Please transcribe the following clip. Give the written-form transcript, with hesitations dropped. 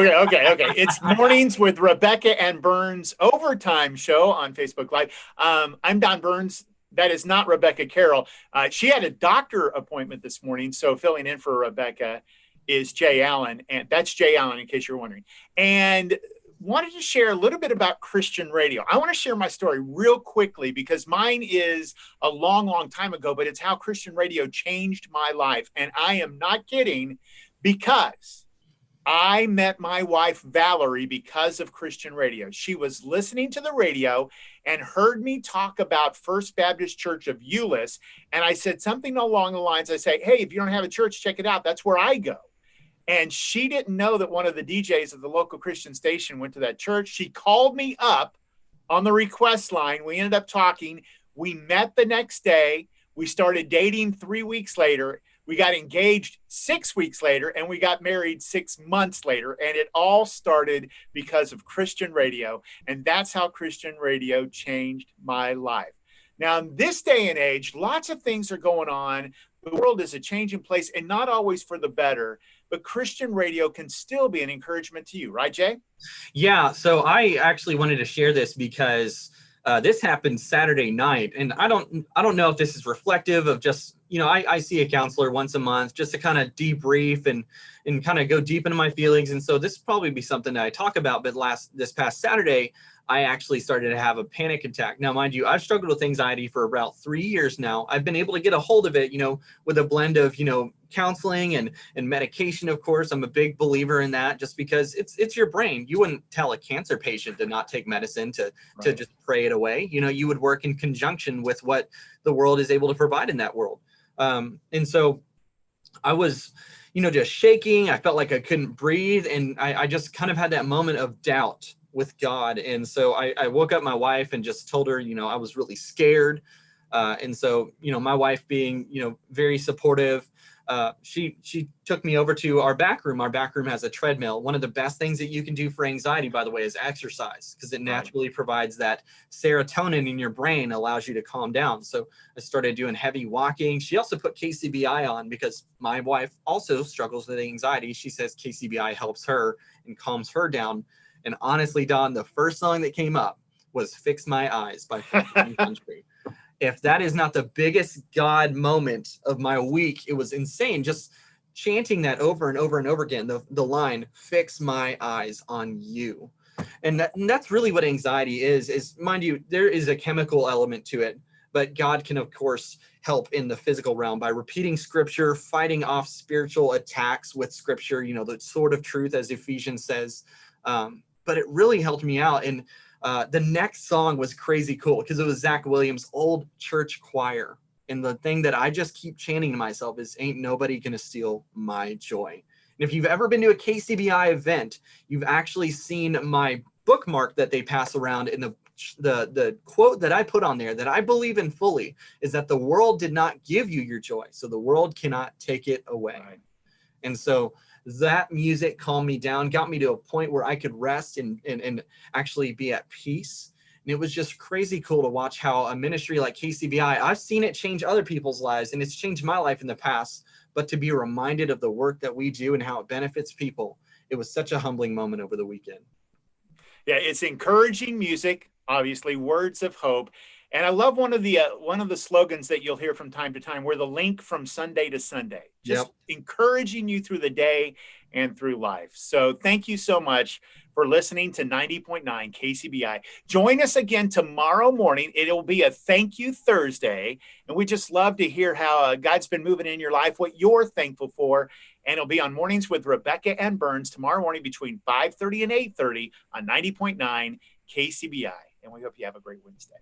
Okay. It's Mornings with Rebecca and Burns overtime show on Facebook Live. I'm Don Burns. That is not Rebecca Carroll. She had a doctor appointment this morning, so filling in for Rebecca is Jay Allen, and that's Jay Allen, in case you're wondering. And wanted to share a little bit about Christian radio. I want to share my story real quickly because mine is a long, long time ago, but it's how Christian radio changed my life. And I am not kidding, because I met my wife, Valerie, because of Christian radio. She was listening to the radio and heard me talk about First Baptist Church of Euless. And I said something along the lines, I say, hey, if you don't have a church, check it out. That's where I go. And she didn't know that one of the DJs of the local Christian station went to that church. She called me up on the request line. We ended up talking. We met the next day. We started dating 3 weeks later. We got engaged 6 weeks later, and we got married 6 months later. And it all started because of Christian radio. And that's how Christian radio changed my life. Now, in this day and age, lots of things are going on. The world is a changing place, and not always for the better. But Christian radio can still be an encouragement to you, right, Jay? Yeah, so I actually wanted to share this because this happened Saturday night, and I don't know if this is reflective of just, I see a counselor once a month just to kind of debrief and kind of go deep into my feelings, and so this will probably be something that I talk about. But this past Saturday, I actually started to have a panic attack. Now, mind you, I've struggled with anxiety for about 3 years now. I've been able to get a hold of it, with a blend of, counseling and medication, of course. I'm a big believer in that, just because it's your brain. You wouldn't tell a cancer patient to not take medicine to just pray it away. You would work in conjunction with what the world is able to provide in that world. And so I was, just shaking. I felt like I couldn't breathe. And I just kind of had that moment of doubt with God. And so I woke up my wife and just told her, I was really scared. And so, my wife being, very supportive, she took me over to our back room. Our back room has a treadmill. One of the best things that you can do for anxiety, by the way, is exercise, because it naturally provides that serotonin in your brain, allows you to calm down. So I started doing heavy walking. She also put KCBI on because my wife also struggles with anxiety. She says KCBI helps her and calms her down. And honestly, Don, the first song that came up was Fix My Eyes by Country. If that is not the biggest God moment of my week, it was insane. Just chanting that over and over and over again, the line, fix my eyes on you. And that's really what anxiety is, mind you, there is a chemical element to it, but God can, of course, help in the physical realm by repeating scripture, fighting off spiritual attacks with scripture, the sword of truth, as Ephesians says. But it really helped me out. And the next song was crazy cool because it was Zach Williams' Old Church Choir. And the thing that I just keep chanting to myself is, ain't nobody gonna steal my joy. And if you've ever been to a KCBI event, you've actually seen my bookmark that they pass around, in the quote that I put on there that I believe in fully is that the world did not give you your joy, so the world cannot take it away. Right. And so that music calmed me down, got me to a point where I could rest and actually be at peace. And it was just crazy cool to watch how a ministry like KCBI, I've seen it change other people's lives, and it's changed my life in the past, but to be reminded of the work that we do and how it benefits people, it was such a humbling moment over the weekend. Yeah, it's encouraging music, obviously, words of hope. And I love one of the slogans that you'll hear from time to time. We're the link from Sunday to Sunday, just encouraging you through the day and through life. So thank you so much for listening to 90.9 KCBI. Join us again tomorrow morning. It'll be a Thank You Thursday. And we just love to hear how God's been moving in your life, what you're thankful for. And it'll be on Mornings with Rebecca and Burns tomorrow morning between 5:30 and 8:30 on 90.9 KCBI. And we hope you have a great Wednesday.